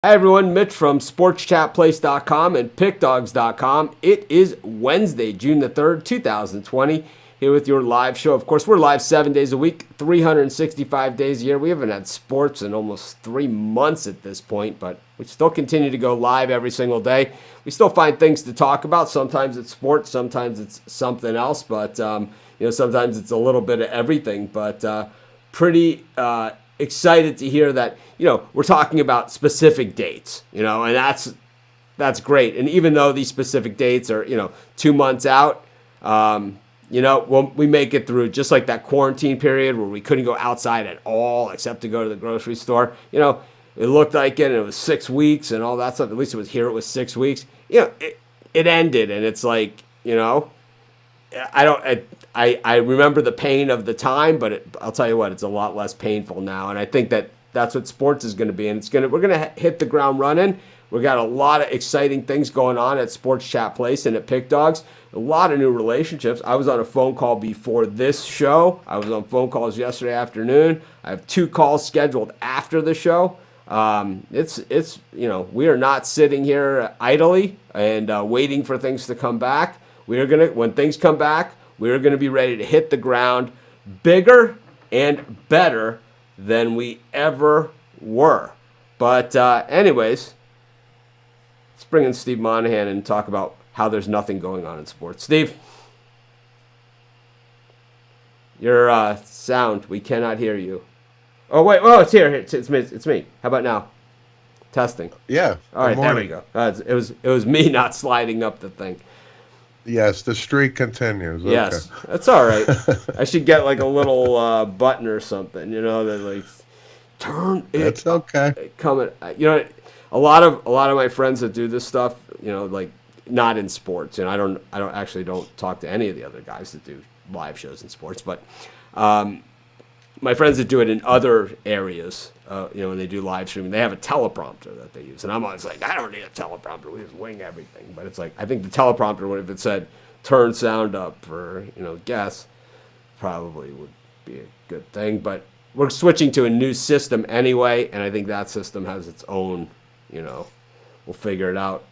Hi everyone, Mitch from sportschatplace.com and pickdogs.com. It is Wednesday, June the 3rd, 2020, here with your live show. Of course, we're live 7 days a week, 365 days a year. We haven't had sports in almost 3 months at this point, but we still continue to go live every single day. We still find things to talk about. Sometimes it's sports, sometimes it's something else, but sometimes it's a little bit of everything. But pretty excited to hear that, we're talking about specific dates, and that's great. And even though these specific dates are, 2 months out, we make it through, just like that quarantine period where we couldn't go outside at all except to go to the grocery store. It looked like it, and it was 6 weeks and all that stuff. At least it was here. It was 6 weeks. It ended, and it's like, I remember the pain of the time, but I'll tell you what, it's a lot less painful now. And I think that's what sports is going to be. And we're going to hit the ground running. We got a lot of exciting things going on at Sports Chat Place and at Pick Dogs. A lot of new relationships. I was on a phone call before this show. I was on phone calls yesterday afternoon. I have 2 calls scheduled after the show. We are not sitting here idly and waiting for things to come back. When things come back, we're going to be ready to hit the ground bigger and better than we ever were. But anyways, let's bring in Steve Monahan and talk about how there's nothing going on in sports. Steve, your sound, we cannot hear you. Oh, wait. Oh, it's here. It's me. How about now? Testing. Yeah. All right, there we go. It was me not sliding up the thing. Yes, the streak continues. Okay. Yes, that's all right. I should get like a little button or something, that like turn it. That's okay. Coming, a lot of my friends that do this stuff, like not in sports, and I don't talk to any of the other guys that do live shows in sports, but my friends that do it in other areas, when they do live streaming, they have a teleprompter that they use. And I'm always like, I don't need a teleprompter. We just wing everything. But it's like, I think the teleprompter, if it said turn sound up for, guess, probably would be a good thing. But we're switching to a new system anyway. And I think that system has its own, we'll figure it out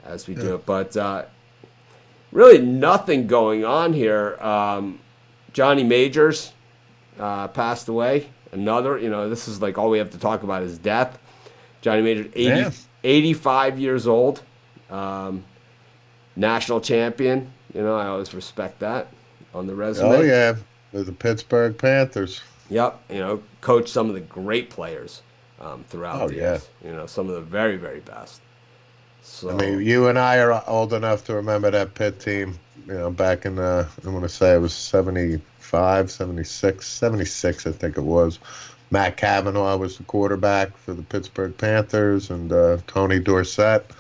as we do it. But really nothing going on here. Johnny Majors passed away. Another, this is like all we have to talk about is death. Johnny Majors, 85 years old, national champion. I always respect that on the resume. Oh, yeah, with the Pittsburgh Panthers. Yep, coached some of the great players throughout the years. Some of the very, very best. So, I mean, you and I are old enough to remember that Pitt team, back in I want to say it was 75, 76, 76, I think it was. Matt Cavanaugh was the quarterback for the Pittsburgh Panthers, and Tony Dorsett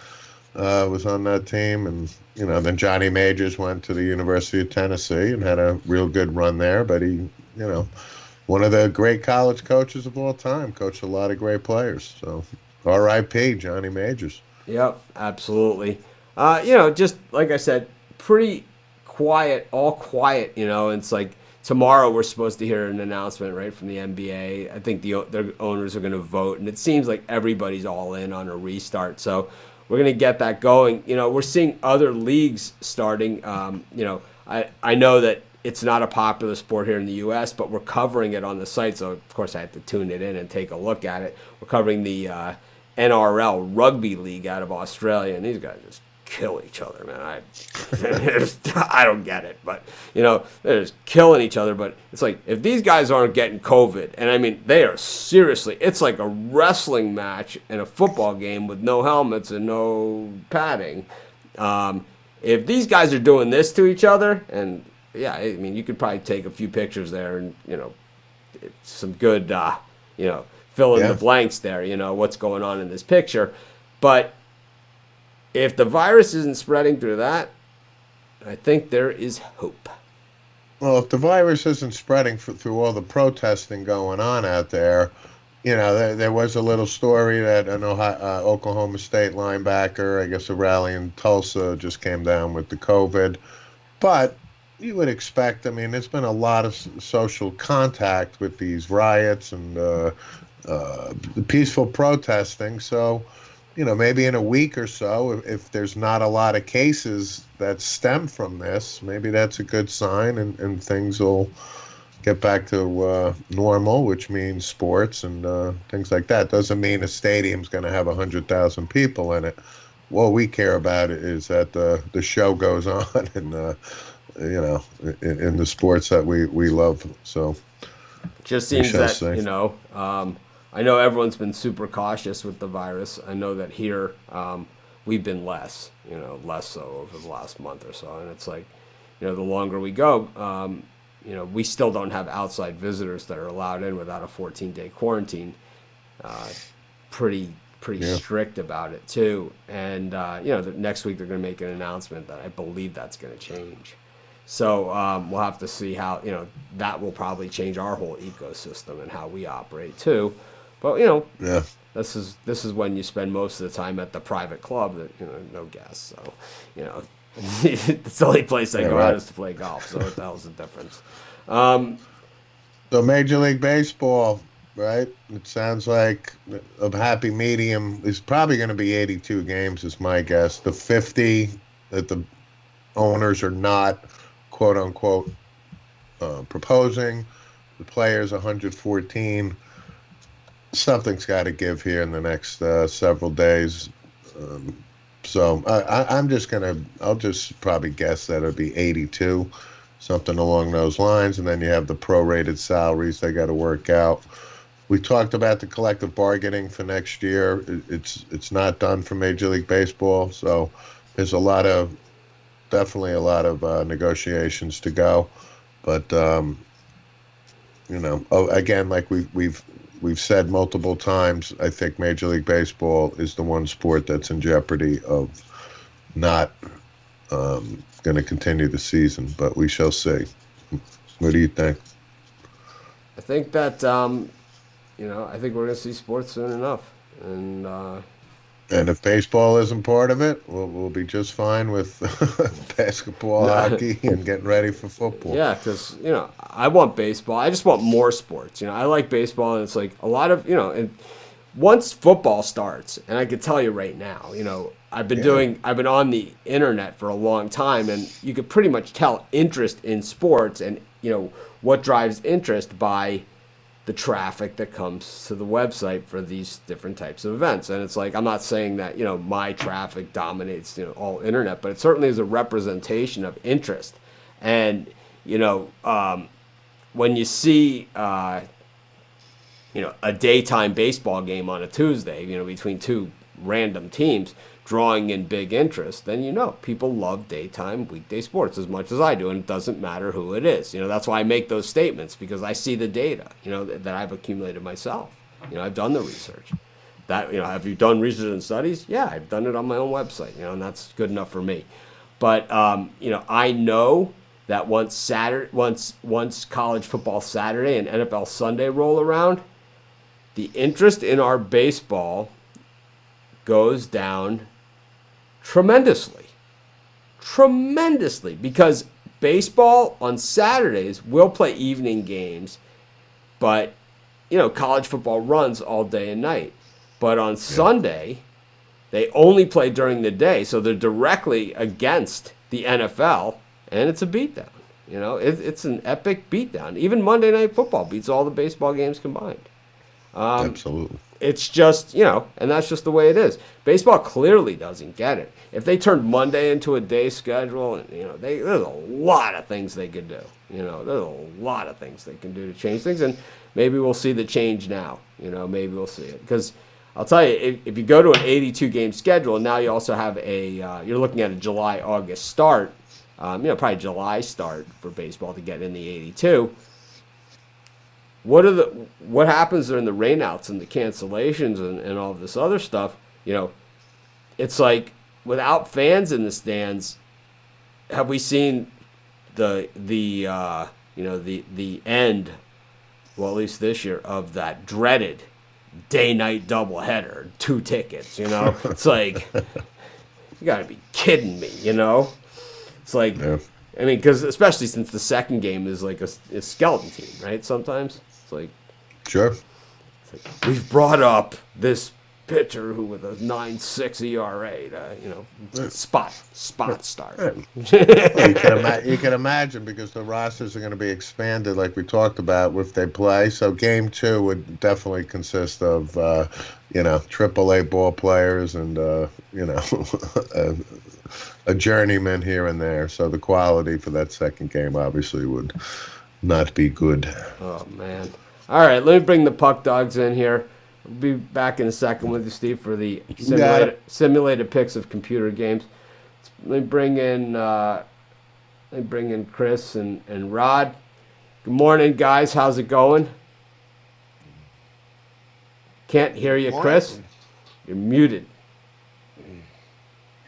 was on that team. And, then Johnny Majors went to the University of Tennessee and had a real good run there. But he, one of the great college coaches of all time, coached a lot of great players. So R.I.P. Johnny Majors. Yep, absolutely. Just like I said, pretty quiet, all quiet, and it's like tomorrow we're supposed to hear an announcement, right, from the NBA. I think their owners are going to vote, and it seems like everybody's all in on a restart. So we're going to get that going. We're seeing other leagues starting. I know that it's not a popular sport here in the U.S., but we're covering it on the site. So, of course, I had to tune it in and take a look at it. We're covering the NRL rugby league out of Australia, and these guys just kill each other, man. I don't get it, but they're just killing each other. But it's like, if these guys aren't getting COVID, and I mean they are seriously, it's like a wrestling match and a football game with no helmets and no padding. If these guys are doing this to each other, and yeah, I mean you could probably take a few pictures there, and some good fill in the blanks there, what's going on in this picture. But if the virus isn't spreading through that, I think there is hope. Well, if the virus isn't spreading through all the protesting going on out there, there was a little story that an Oklahoma State linebacker, I guess a rally in Tulsa, just came down with the COVID. But you would expect, I mean, there's been a lot of social contact with these riots and peaceful protesting. So, maybe in a week or so, if there's not a lot of cases that stem from this, maybe that's a good sign, and things will get back to normal, which means sports and things like that. Doesn't mean a stadium's going to have 100,000 people in it. What we care about is that the show goes on, and in the sports that we love. So It just we seems shall that, see. I know everyone's been super cautious with the virus. I know that here we've been less so over the last month or so. And it's like, the longer we go, we still don't have outside visitors that are allowed in without a 14-day quarantine. Pretty Yeah. strict about it too. And next week they're going to make an announcement that I believe that's going to change. So we'll have to see how that will probably change our whole ecosystem and how we operate too. But Yeah. this is when you spend most of the time at the private club that no guests. So it's the only place I Yeah, go out right. is to play golf. So what the hell's the difference? So Major League Baseball, right? It sounds like a happy medium is probably going to be 82 games, is my guess. The 50 that the owners are not, quote unquote, proposing. The players 114. Something's got to give here in the next several days. So I'll just probably guess that it'll be 82, something along those lines. And then you have the prorated salaries they got to work out. We talked about the collective bargaining for next year. It's not done for Major League Baseball, so there's definitely a lot of negotiations to go. But again, like we've said multiple times, I think Major League Baseball is the one sport that's in jeopardy of not going to continue the season, but we shall see. What do you think? I think that I think we're going to see sports soon enough, and And if baseball isn't part of it, we'll be just fine with basketball, hockey, and getting ready for football. yeah, because I want baseball. I just want more sports. I like baseball, and it's like a lot of and once football starts, and I can tell you right now, I've been on the internet for a long time, and you could pretty much tell interest in sports and what drives interest by the traffic that comes to the website for these different types of events. And it's like, I'm not saying that my traffic dominates all internet, but it certainly is a representation of interest. And when you see a daytime baseball game on a Tuesday, between two random teams drawing in big interest, then people love daytime weekday sports as much as I do, and it doesn't matter who it is. That's why I make those statements, because I see the data that I've accumulated myself. I've done the research. That have you done research and studies? Yeah, I've done it on my own website, and that's good enough for me. But I know that once college football Saturday and NFL Sunday roll around, the interest in our baseball goes down tremendously, because baseball on Saturdays will play evening games, but college football runs all day and night. But on Sunday, they only play during the day, so they're directly against the NFL, and it's a beatdown. It's an epic beatdown. Even Monday Night Football beats all the baseball games combined. Absolutely. It's just, and that's just the way it is. Baseball clearly doesn't get it. If they turned Monday into a day schedule, and there's a lot of things they could do. There's a lot of things they can do to change things, and maybe we'll see the change now. Maybe we'll see it. Because I'll tell you, if you go to an 82-game schedule, and now you also have you're looking at a July-August start, probably July start for baseball to get in the 82. What happens during the rainouts and the cancellations and all of this other stuff? It's like, without fans in the stands, have we seen the end? Well, at least this year, of that dreaded day-night doubleheader, 2 tickets. It's like, you got to be kidding me. It's like, Yeah. I mean, because especially since the second game is like a skeleton team, right? Sometimes it's like, Sure. We've brought up this pitcher who with a 9.6 ERA to, spot start. You can imagine because the rosters are going to be expanded like we talked about if they play. So game 2 would definitely consist of, AAA ball players and, a journeyman here and there. So the quality for that second game obviously would not be good. Oh, man. All right, let me bring the Puck Dogs in here. We'll be back in a second with you, Steve, for the simulated picks of computer games. Let me bring in Chris and Rod. Good morning, guys. How's it going? Can't hear you, Chris. You're muted.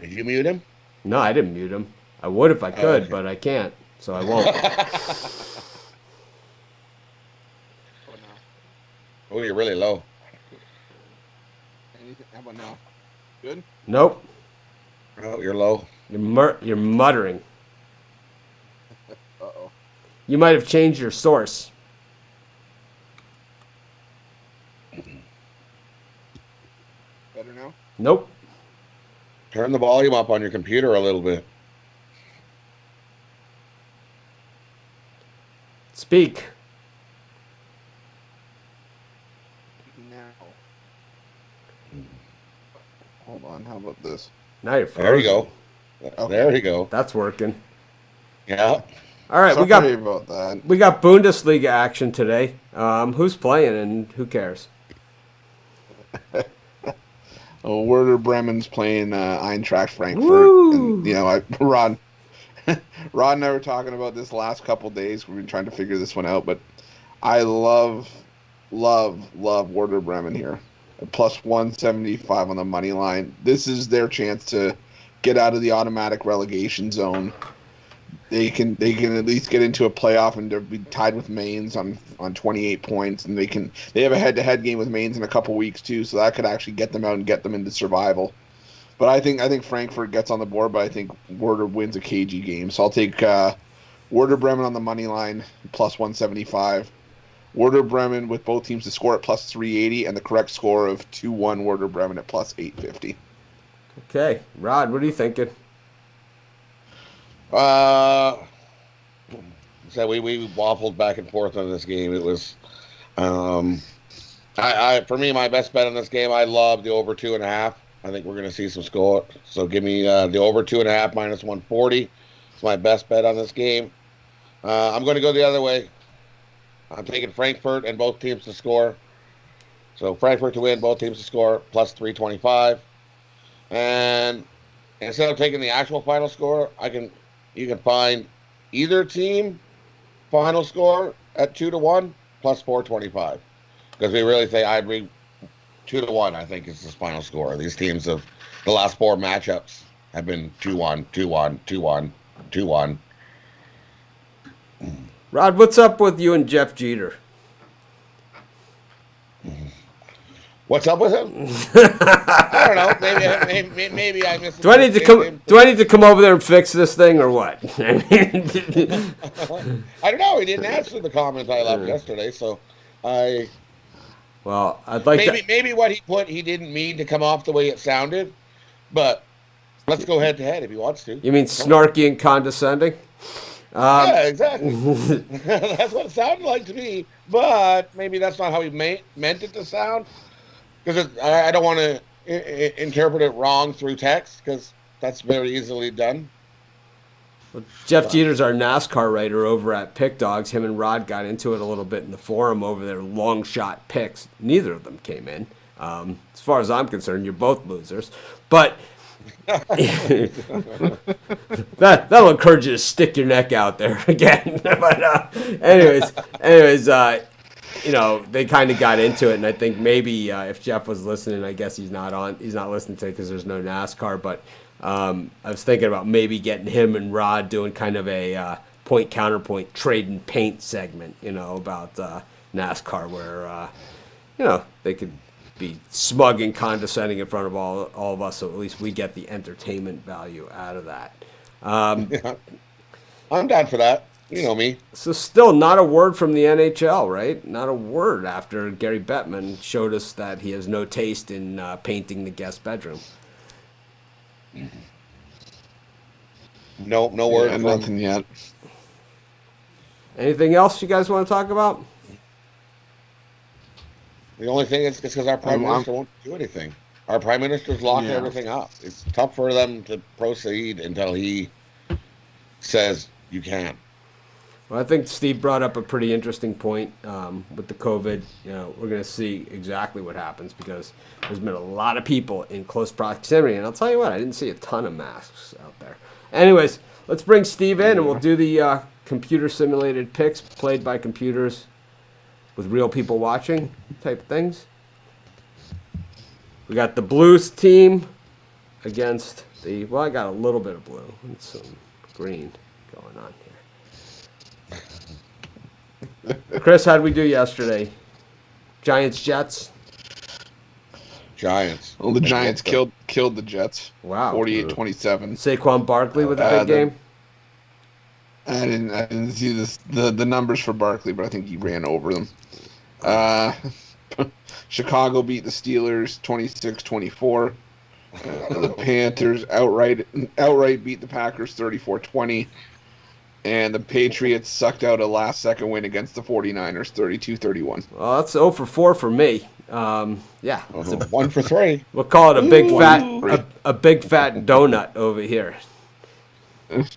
Did you mute him? No, I didn't mute him. I would if I could, but I can't, so I won't. Oh, you're really low. How about now? Good? Nope. Oh, you're low. You're muttering. Uh-oh. You might have changed your source. Better now? Nope. Turn the volume up on your computer a little bit. Speak. Now. Hold on, how about this? Now you're frozen. There you go. Okay. There you go. That's working. Yeah. All right, Sorry we about that. got Bundesliga action today. Who's playing and who cares? Oh, Werder Bremen's playing Eintracht Frankfurt. Woo! And, Rod and I were talking about this last couple days. We've been trying to figure this one out, but I love Werder Bremen here. Plus 175 on the money line. This is their chance to get out of the automatic relegation zone. They can at least get into a playoff and they'll be tied with Mainz on 28 points, and they have a head-to-head game with Mainz in a couple weeks too, so that could actually get them out and get them into survival. But I think Frankfurt gets on the board, but I think Werder wins a cagey game. So I'll take Werder Bremen on the money line plus 175. Werder Bremen with both teams to score at plus 380 and the correct score of 2-1 Werder Bremen at plus 850. Okay, Rod, what are you thinking? So we waffled back and forth on this game. It was, for me, my best bet on this game. I love the over 2.5. I think we're going to see some score. So give me the over 2.5 minus 140. It's my best bet on this game. I'm going to go the other way. I'm taking Frankfurt and both teams to score. So Frankfurt to win, both teams to score, plus 325. And instead of taking the actual final score, you can find either team final score at 2-1 plus 425. Because we really think 2-1, I think, is the final score. These teams of the last 4 matchups have been 2-1, 2-1, 2-1, 2-1. Rod, what's up with you and Jeff Jeter? What's up with him? I don't know. Maybe I missed. Do I need to come over there and fix this thing or what? I don't know. He didn't answer the comment I left yesterday, so I'd like maybe what he put he didn't mean to come off the way it sounded, but let's go head to head if he wants to. You mean snarky and condescending? Yeah, exactly. That's what it sounded like to me, but maybe that's not how he meant it to sound. Because I don't want to interpret it wrong through text, because that's very easily done. Well, Jeff Jeter's our NASCAR writer over at Pick Dogs. Him and Rod got into it a little bit in the forum over their long shot picks. Neither of them came in. As far as I'm concerned, you're both losers. But that'll encourage you to stick your neck out there again. But anyways, they kind of got into it, and I think maybe if Jeff was listening, I guess he's not listening to it because there's no NASCAR. But I was thinking about maybe getting him and Rod doing kind of a point counterpoint trade and paint segment, about NASCAR, where they could be smug and condescending in front of all of us, so at least we get the entertainment value out of that. Yeah. I'm down for that. You know me. So still not a word from the NHL, right? Not a word after Gary Bettman showed us that he has no taste in painting the guest bedroom. No word from nothing yet. Anything else you guys want to talk about? The only thing is because our prime minister won't do anything. Our prime minister's locking everything up. It's tough for them to proceed until he says you can. Well, I think Steve brought up a pretty interesting point with the COVID. You know, we're going to see exactly what happens because there's been a lot of people in close proximity, and I'll tell you what, I didn't see a ton of masks out there. Anyways, let's bring Steve in, and we'll do the computer simulated picks played by computers with real people watching type things. We got the Blues team against the, well, I got a little bit of blue and some green going on here. Chris, how'd we do yesterday? Giants, Jets? Giants. Well, the Giants killed the Jets. Wow. 48-27. Saquon Barkley with a big game? I didn't see the numbers for Barkley, but I think he ran over them. Chicago beat the Steelers 26-24. The Panthers outright beat the Packers 34-20. And the Patriots sucked out a last-second win against the 49ers 32-31. Well, that's 0 for 4 for me. Yeah. 1 for 3. We'll call it a big fat donut over here. I'm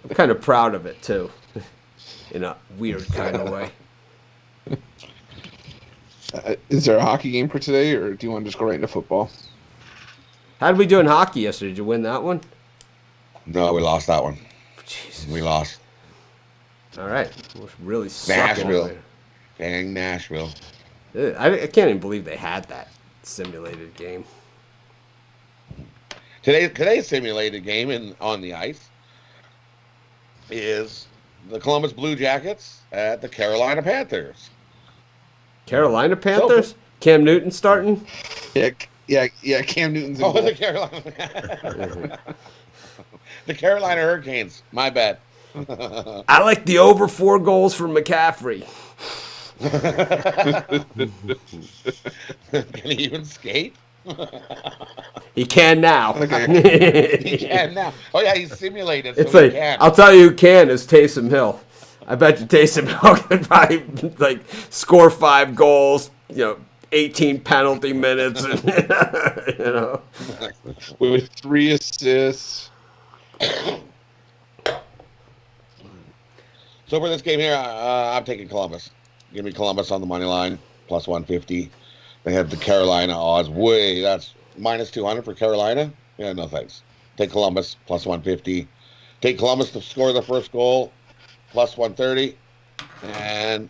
kind of proud of it, too, in a weird kind of way. Is there a hockey game for today, or do you want to just go right into football? How did we do in hockey yesterday? Did you win that one? No, we lost that one. Jesus. We lost. All right. We're really sucking Nashville. over Dang Nashville. there. I can't even believe they had that simulated game. Today's simulated game on the ice is the Columbus Blue Jackets at the Carolina Panthers. Carolina Panthers? Cam Newton starting? Yeah. Cam Newton's in goal. The Carolina. The Carolina Hurricanes. My bad. I like the over 4 goals for McCaffrey. Can he even skate? He can now. He can now. Oh yeah, he's simulated. So It's like, he can. I'll tell you who can is Taysom Hill. I bet you Taysom Hill could probably score 5 goals, 18 penalty minutes, with 3 assists. So for this game here, I'm taking Columbus. Give me Columbus on the money line, plus 150. They have the Carolina odds. That's minus 200 for Carolina. Yeah, no thanks. Take Columbus, plus 150. Take Columbus to score the first goal, plus 130. And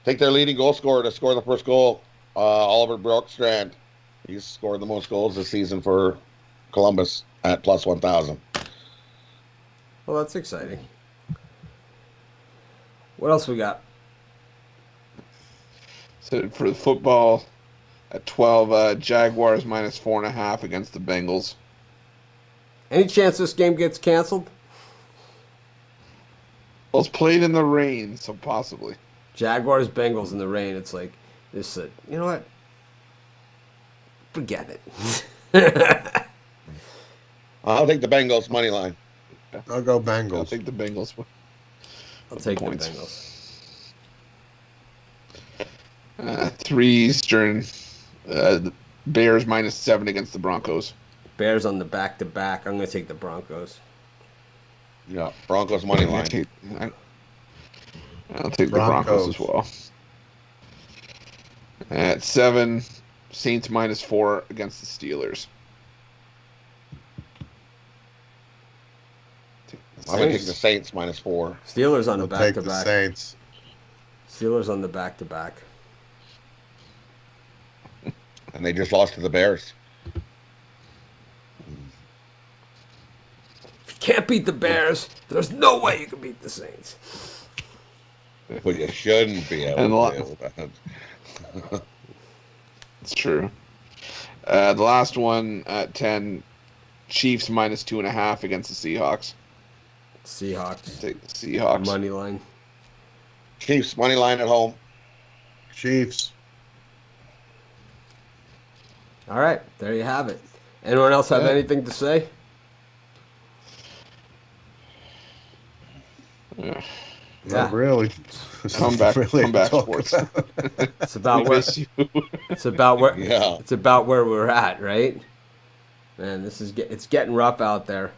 take their leading goal scorer to score the first goal, Oliver Brookstrand. He's scored the most goals this season for Columbus at plus 1,000. Well, that's exciting. What else we got? So for the football, at 12, Jaguars minus 4.5 against the Bengals. Any chance this game gets canceled? Well, it's played in the rain, so possibly. Jaguars, Bengals in the rain. It's like this. You know what? Forget it. I'll take the Bengals money line. I'll go Bengals. I'll take the Bengals. I'll take the Points. Bengals. 3 Eastern. The Bears minus 7 against the Broncos. Bears on the back-to-back. I'm going to take the Broncos. Yeah, Broncos money line. I'll take the Broncos as well. At 7, Saints minus 4 against the Steelers. I'm going to take the Saints minus 4. Steelers on the I'll take the back-to-back. Saints. Steelers on the back-to-back. And they just lost to the Bears. If you can't beat the Bears, there's no way you can beat the Saints. But you shouldn't be able to do that. It's true. The last one at 10, Chiefs minus 2.5 against the Seahawks. Seahawks. Take the Seahawks. Money line. Chiefs money line at home. Chiefs. All right, there you have it. Anyone else have Yeah. anything to say? Yeah. Not really. There's Comeback, nothing really to comeback talk sports. about. It's about We where miss you. it's about where Yeah. it's about where we're at, right? Man, it's getting rough out there.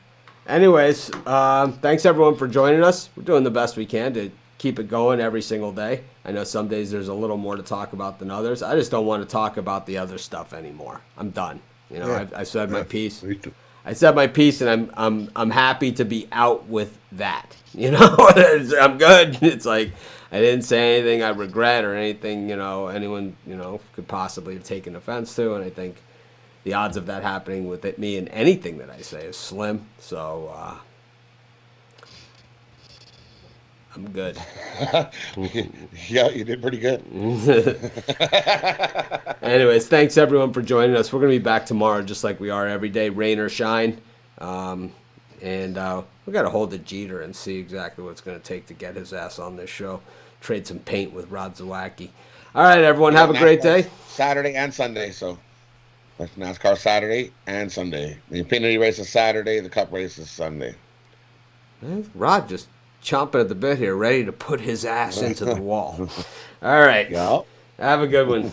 Anyways, thanks everyone for joining us. We're doing the best we can to keep it going every single day. I know some days there's a little more to talk about than others. I just don't want to talk about the other stuff anymore. I'm done. You know, Yeah. I said my piece. Me too. I said my piece, and I'm happy to be out with that. You know, I'm good. It's like I didn't say anything I regret or anything. You know, anyone could possibly have taken offense to, and I think the odds of that happening with me in anything that I say is slim. So I'm good. Yeah, you did pretty good. Anyways, thanks everyone for joining us. We're gonna be back tomorrow, just like we are every day, rain or shine. And we got to hold the Jeter and see exactly what it's going to take to get his ass on this show. Trade some paint with Rod Zawacki. All right, everyone, have a great day. Saturday and Sunday, so that's NASCAR Saturday and Sunday. The Infinity race is Saturday. The Cup race is Sunday. Rod just chomping at the bit here, ready to put his ass into the wall. All right. Yeah. Have a good one.